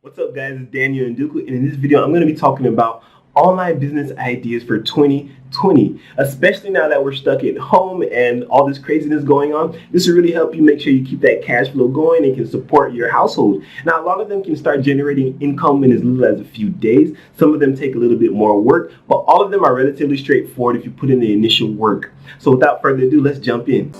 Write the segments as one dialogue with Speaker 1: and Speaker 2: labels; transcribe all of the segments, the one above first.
Speaker 1: What's up, guys? It's Daniel Ndukwu, and in this video, I'm going to be talking about online business ideas for 2020, especially now that we're stuck at home and all this craziness going on. This will really help you make sure you keep that cash flow going and can support your household. Now, a lot of them can start generating income in as little as a few days. Some of them take a little bit more work, but all of them are relatively straightforward if you put in the initial work. So without further ado, let's jump in.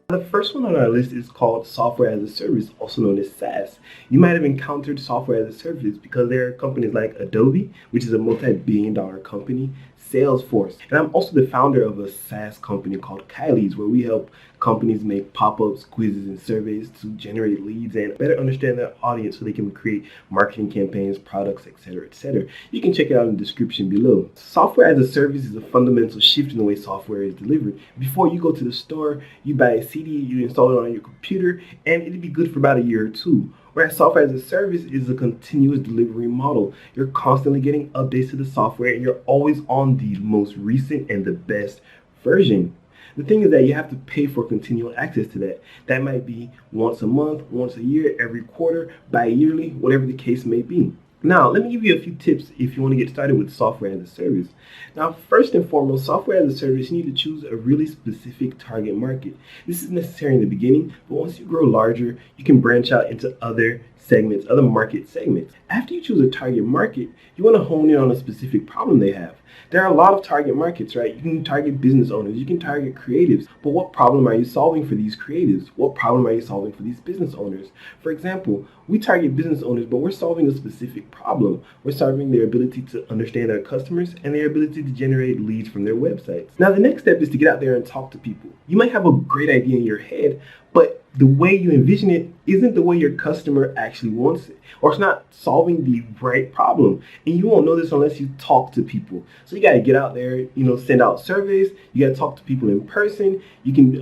Speaker 1: The first one on our list is called software as a service, also known as SaaS. You might have encountered software as a service because there are companies like Adobe, which is a multi-billion-dollar company, Salesforce. And I'm also the founder of a SaaS company called Kylie's, where we help companies make pop-ups, quizzes, and surveys to generate leads and better understand their audience so they can create marketing campaigns, products, etc., etc. You can check it out in the description below. Software as a service is a fundamental shift in the way software is delivered. Before you go to the store, you buy a CD, you install it on your computer, and it'll be good for about a year or two. Whereas software as a service is a continuous delivery model. You're constantly getting updates to the software and you're always on the most recent and the best version. The thing is that you have to pay for continual access to that. That might be once a month, once a year, every quarter, bi-yearly, whatever the case may be. Now, let me give you a few tips if you want to get started with software as a service. Now, first and foremost, software as a service, you need to choose a really specific target market. This is necessary in the beginning, but once you grow larger, you can branch out into other segments, other market segments. After you choose a target market, you want to hone in on a specific problem they have. There are a lot of target markets, right? You can target business owners, you can target creatives, but what problem are you solving for these creatives? What problem are you solving for these business owners? For example, we target business owners, but we're solving a specific problem. We're solving their ability to understand their customers and their ability to generate leads from their websites. Now, the next step is to get out there and talk to people. You might have a great idea in your head, but the way you envision it isn't the way your customer actually wants it, or it's not solving the right problem. And you won't know this unless you talk to people. So you got to get out there, send out surveys. You got to talk to people in person. You can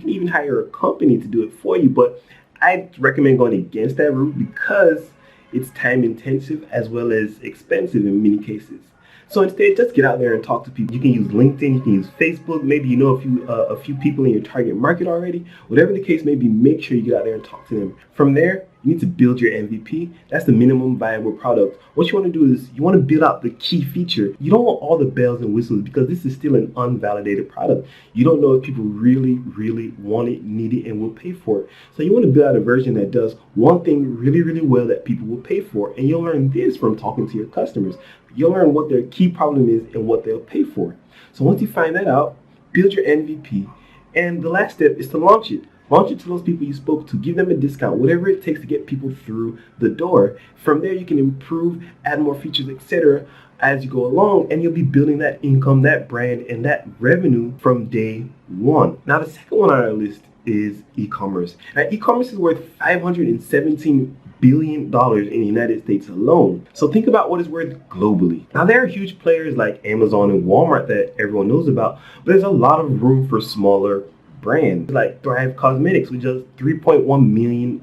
Speaker 1: even hire a company to do it for you. But I recommend going against that route because it's time intensive as well as expensive in many cases. So instead, just get out there and talk to people. You can use LinkedIn, you can use Facebook. Maybe you know a few people in your target market already. Whatever the case may be, make sure you get out there and talk to them. From there, you need to build your MVP. That's the minimum viable product. What you want to do is you want to build out the key feature. You don't want all the bells and whistles because this is still an unvalidated product. You don't know if people really, really want it, need it, and will pay for it. So you want to build out a version that does one thing really, really well that people will pay for. And you'll learn this from talking to your customers. You'll learn what their key problem is and what they'll pay for. So once you find that out, build your MVP. And the last step is to launch it. Launch it to those people you spoke to. Give them a discount, whatever it takes to get people through the door. From there, you can improve, add more features, etc. as you go along, and you'll be building that income, that brand, and that revenue from day one. Now, the second one on our list is e-commerce. Now, e-commerce is worth $517 billion in the United States alone. So think about what it's worth globally. Now, there are huge players like Amazon and Walmart that everyone knows about, but there's a lot of room for smaller brands like Thrive Cosmetics, which does $3.1 million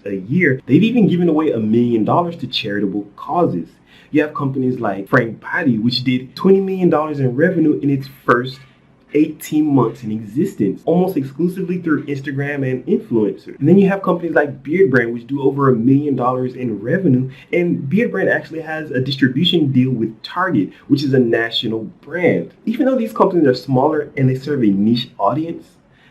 Speaker 1: a year. They've even given away $1 million to charitable causes. You have companies like Frank Body, which did $20 million in revenue in its first 18 months in existence, almost exclusively through Instagram and influencers. And then you have companies like Beard Brand, which do over $1 million in revenue. And Beard Brand actually has a distribution deal with Target, which is a national brand. Even though these companies are smaller and they serve a niche audience,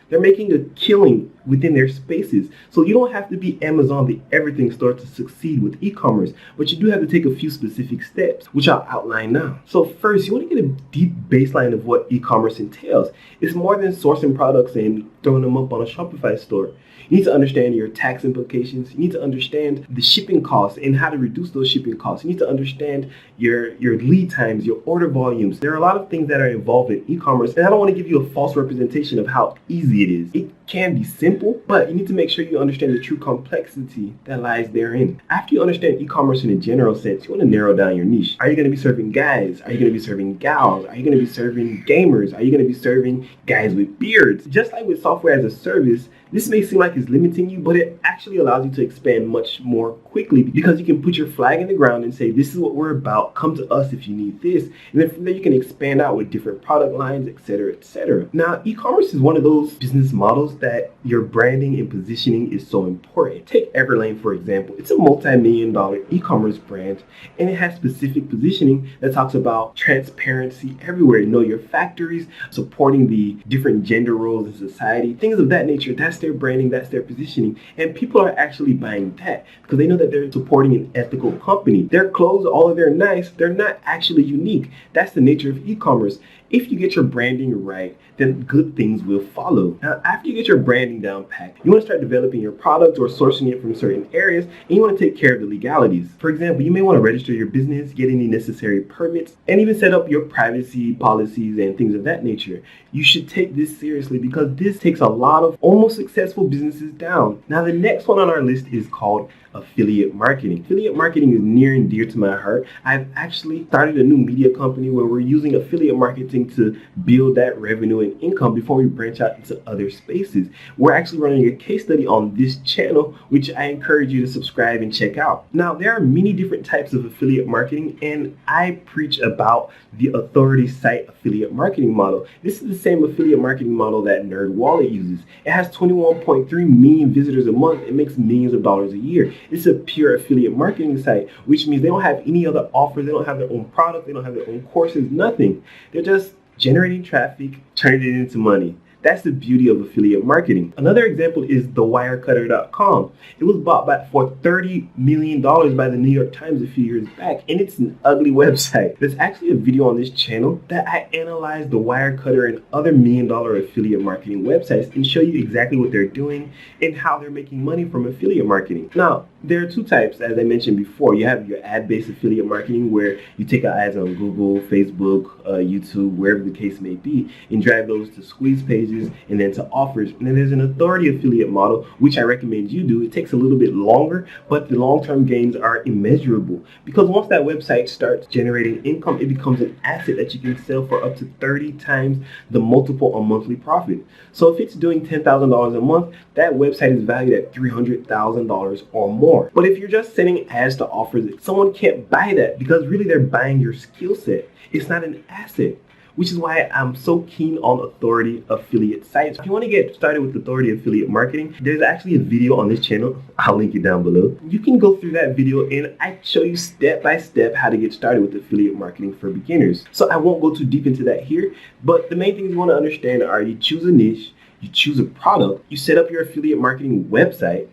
Speaker 1: they're making a killing within their spaces. So you don't have to be Amazon, the everything store, to succeed with e-commerce, but you do have to take a few specific steps, which I'll outline now. So first, you want to get a deep baseline of what e-commerce entails. It's more than sourcing products and throwing them up on a Shopify store. You need to understand your tax implications. You need to understand the shipping costs and how to reduce those shipping costs. You need to understand your lead times, your order volumes. There are a lot of things that are involved in e-commerce, and I don't want to give you a false representation of how easy it is. It can be simple, but you need to make sure you understand the true complexity that lies therein. After you understand e-commerce in a general sense, you want to narrow down your niche. Are you going to be serving guys? Are you going to be serving gals? Are you going to be serving gamers? Are you going to be serving guys with beards? Just like with software as a service, this may seem like it's limiting you, but it actually allows you to expand much more quickly because you can put your flag in the ground and say, this is what we're about. Come to us if you need this. And then from there, you can expand out with different product lines, etc., etc. Now, e-commerce is one of those business models that your branding and positioning is so important. Take Everlane, for example. It's a multi-million-dollar e-commerce brand, and it has specific positioning that talks about transparency everywhere. Know your factories, supporting the different gender roles in society, things of that nature. That's their branding, that's their positioning. And people are actually buying that because they know that they're supporting an ethical company. Their clothes, although they're nice, they're not actually unique. That's the nature of e-commerce. If you get your branding right, then good things will follow. Now, after you get your branding down pat, you want to start developing your product or sourcing it from certain areas, and you want to take care of the legalities. For example, you may want to register your business, get any necessary permits, and even set up your privacy policies and things of that nature. You should take this seriously because this takes a lot of almost successful businesses down. Now, the next one on our list is called affiliate marketing. Affiliate marketing is near and dear to my heart. I've actually started a new media company where we're using affiliate marketing to build that revenue and income before we branch out into other spaces. We're actually running a case study on this channel, which I encourage you to subscribe and check out. Now, there are many different types of affiliate marketing, and I preach about the authority site affiliate marketing model. This is the same affiliate marketing model that NerdWallet uses. It has 21.3 million visitors a month. It makes millions of dollars a year. It's a pure affiliate marketing site, which means they don't have any other offers. They don't have their own product. They don't have their own courses, nothing. They're just generating traffic, turning it into money. That's the beauty of affiliate marketing. Another example is thewirecutter.com. It was bought for $30 million by the New York Times a few years back, and it's an ugly website. There's actually a video on this channel that I analyze the Wirecutter and other million-dollar affiliate marketing websites and show you exactly what they're doing and how they're making money from affiliate marketing. Now, there are two types, as I mentioned before. You have your ad-based affiliate marketing where you take ads on Google, Facebook, YouTube, wherever the case may be, and drive those to squeeze pages and then to offers. And then there's an authority affiliate model, which I recommend you do. It takes a little bit longer, but the long-term gains are immeasurable because once that website starts generating income, it becomes an asset that you can sell for up to 30 times the multiple on monthly profit. So if it's doing $10,000 a month, that website is valued at $300,000 or more. But if you're just sending ads to offers, someone can't buy that because really they're buying your skill set. It's not an asset, which is why I'm so keen on authority affiliate sites. If you want to get started with authority affiliate marketing, there's actually a video on this channel. I'll link it down below. You can go through that video and I show you step by step how to get started with affiliate marketing for beginners. So I won't go too deep into that here, but the main things you want to understand are you choose a niche, you choose a product, you set up your affiliate marketing website,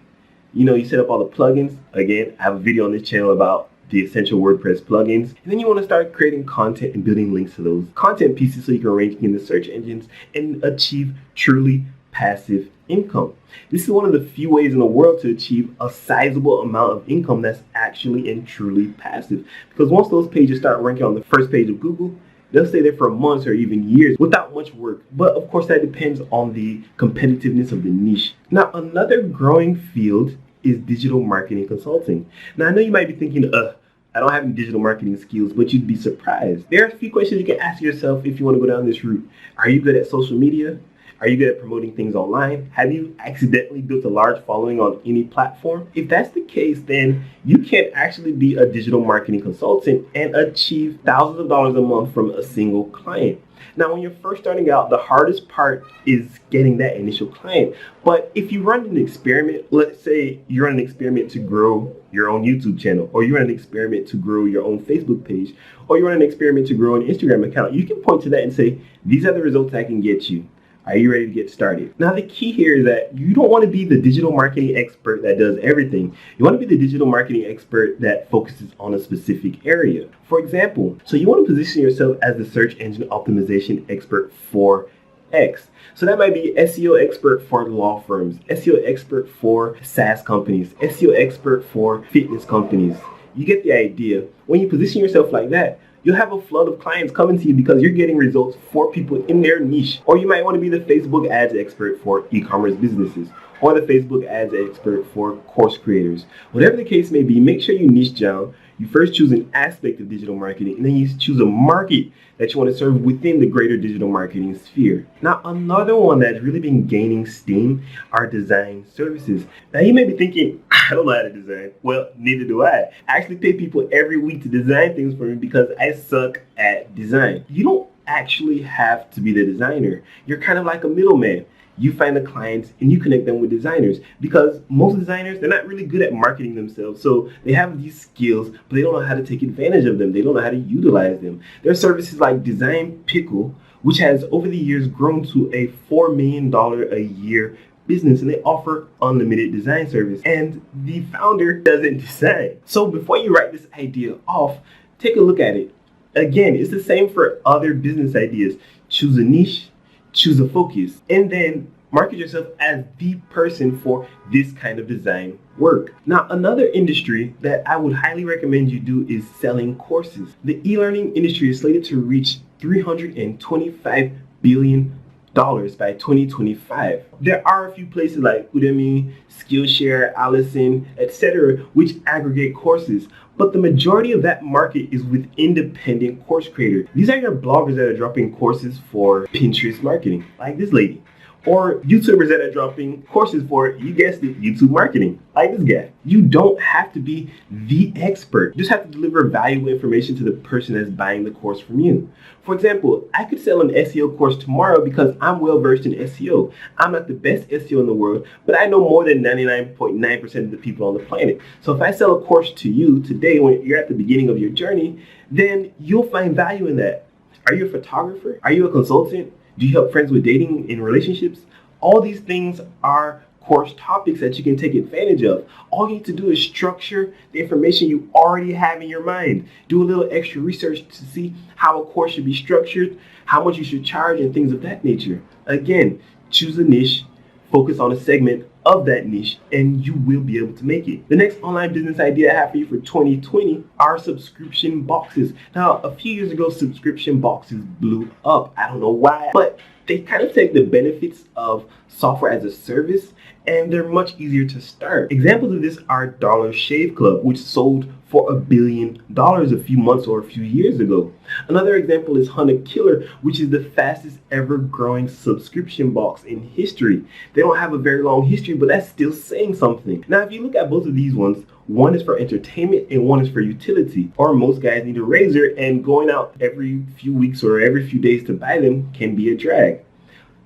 Speaker 1: you set up all the plugins. Again, I have a video on this channel about the essential WordPress plugins. And then you want to start creating content and building links to those content pieces so you can rank in the search engines and achieve truly passive income. This is one of the few ways in the world to achieve a sizable amount of income that's actually and truly passive. Because once those pages start ranking on the first page of Google, they'll stay there for months or even years without much work. But of course, that depends on the competitiveness of the niche. Now, another growing field is digital marketing consulting. Now, I know you might be thinking, I don't have any digital marketing skills, but you'd be surprised. There are a few questions you can ask yourself if you want to go down this route. Are you good at social media? Are you good at promoting things online? Have you accidentally built a large following on any platform? If that's the case, then you can actually be a digital marketing consultant and achieve thousands of dollars a month from a single client. Now, when you're first starting out, the hardest part is getting that initial client. But if you run an experiment, let's say you run an experiment to grow your own YouTube channel, or you run an experiment to grow your own Facebook page, or you run an experiment to grow an Instagram account, you can point to that and say, these are the results I can get you. Are you ready to get started? Now, the key here is that you don't want to be the digital marketing expert that does everything. You want to be the digital marketing expert that focuses on a specific area. For example, so you want to position yourself as the search engine optimization expert for X. So that might be SEO expert for law firms, SEO expert for SaaS companies, SEO expert for fitness companies. You get the idea. When you position yourself like that, you'll have a flood of clients coming to you because you're getting results for people in their niche. Or you might want to be the Facebook ads expert for e-commerce businesses, or the Facebook ads expert for course creators. Whatever the case may be, make sure you niche down. You first choose an aspect of digital marketing, and then you choose a market that you want to serve within the greater digital marketing sphere. Now, another one that's really been gaining steam are design services. Now, you may be thinking, I don't know how to design. Well, neither do I. I actually pay people every week to design things for me because I suck at design. You don't actually have to be the designer. You're kind of like a middleman. You find the clients and you connect them with designers, because most designers, they're not really good at marketing themselves. So they have these skills, but they don't know how to take advantage of them. They don't know how to utilize them. There are services like Design Pickle, which has over the years grown to a $4 million a year business, and they offer unlimited design service, and the founder doesn't design. So before you write this idea off, take a look at it. Again, it's the same for other business ideas. Choose a niche, choose a focus, and then market yourself as the person for this kind of design work. Now, another industry that I would highly recommend you do is selling courses. The e-learning industry is slated to reach $325 billion by 2025. There are a few places like Udemy, Skillshare, Allison, etc., which aggregate courses, but the majority of that market is with independent course creators. These are your bloggers that are dropping courses for Pinterest marketing, like this lady, or YouTubers that are dropping courses for, you guessed it, YouTube marketing, like this guy. You don't have to be the expert. You just have to deliver valuable information to the person that's buying the course from you. For example, I could sell an SEO course tomorrow because I'm well versed in SEO. I'm not the best SEO in the world, but I know more than 99.9% of the people on the planet. So if I sell a course to you today when you're at the beginning of your journey, then you'll find value in that. Are you a photographer? Are you a consultant? Do you help friends with dating and relationships? All these things are course topics that you can take advantage of. All you need to do is structure the information you already have in your mind. Do a little extra research to see how a course should be structured, how much you should charge, and things of that nature. Again, choose a niche, focus on a segment of that niche, and you will be able to make it. The next online business idea I have for you for 2020 are subscription boxes. Now, a few years ago, subscription boxes blew up. I don't know why, but they kind of take the benefits of software as a service, and they're much easier to start. Examples of this are Dollar Shave Club, which sold for $1 billion a few months or a few years ago. Another example is Hunter Killer, which is the fastest ever growing subscription box in history. They don't have a very long history, but that's still saying something. Now, if you look at both of these ones, one is for entertainment and one is for utility. Or most guys need a razor, and going out every few weeks or every few days to buy them can be a drag.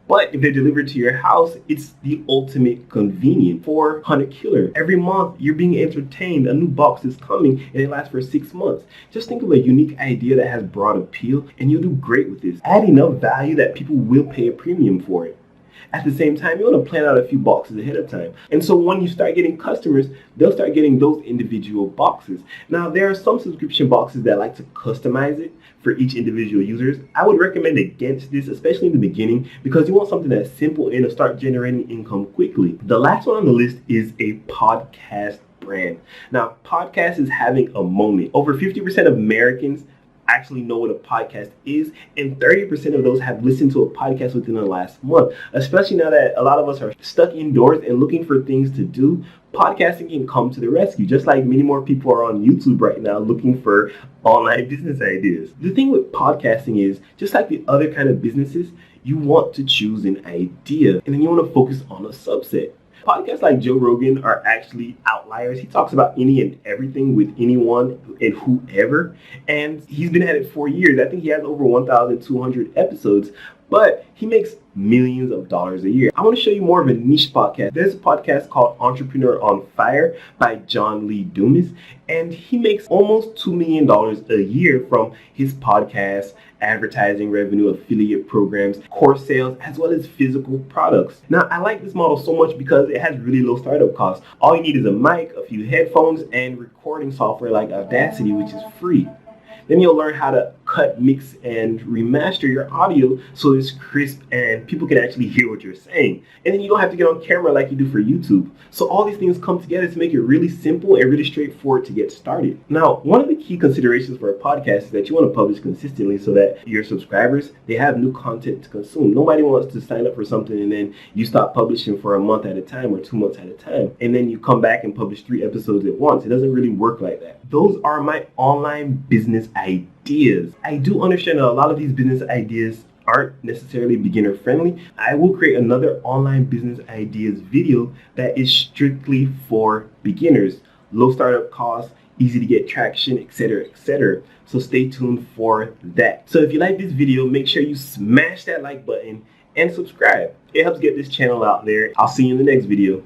Speaker 1: But if they're delivered to your house, it's the ultimate convenience. For Hunter Killer, every month you're being entertained. A new box is coming and it lasts for 6 months. Just think of a unique idea that has broad appeal and you'll do great with this. Add enough value that people will pay a premium for it. At the same time, you want to plan out a few boxes ahead of time. And so when you start getting customers, they'll start getting those individual boxes. Now, there are some subscription boxes that like to customize it for each individual users. I would recommend against this, especially in the beginning, because you want something that's simple and to start generating income quickly. The last one on the list is a podcast brand. Now, podcast is having a moment. Over 50% of Americans actually know what a podcast is, and 30% of those have listened to a podcast within the last month. Especially now that a lot of us are stuck indoors and looking for things to do, podcasting can come to the rescue, just like many more people are on YouTube right now looking for online business ideas. The thing with podcasting is, just like the other kind of businesses, you want to choose an idea and then you want to focus on a subset. Podcasts like Joe Rogan are actually outliers. He talks about any and everything with anyone and whoever. And he's been at it for years. I think he has over 1,200 episodes. But he makes millions of dollars a year. I want to show you more of a niche podcast. There's a podcast called Entrepreneur on Fire by John Lee Dumas, and he makes almost $2 million a year from his podcast, advertising revenue, affiliate programs, course sales, as well as physical products. Now, I like this model so much because it has really low startup costs. All you need is a mic, a few headphones, and recording software like Audacity, which is free. Then you'll learn how to cut, mix, and remaster your audio so it's crisp and people can actually hear what you're saying. And then you don't have to get on camera like you do for YouTube. So all these things come together to make it really simple and really straightforward to get started. Now, one of the key considerations for a podcast is that you want to publish consistently so that your subscribers, they have new content to consume. Nobody wants to sign up for something and then you stop publishing for a month at a time or 2 months at a time. And then you come back and publish 3 episodes at once. It doesn't really work like that. Those are my online business ideas. I do understand that a lot of these business ideas aren't necessarily beginner friendly. I will create another online business ideas video that is strictly for beginners. Low startup costs, easy to get traction, etc., etc. So stay tuned for that. So if you like this video, make sure you smash that like button and subscribe. It helps get this channel out there. I'll see you in the next video.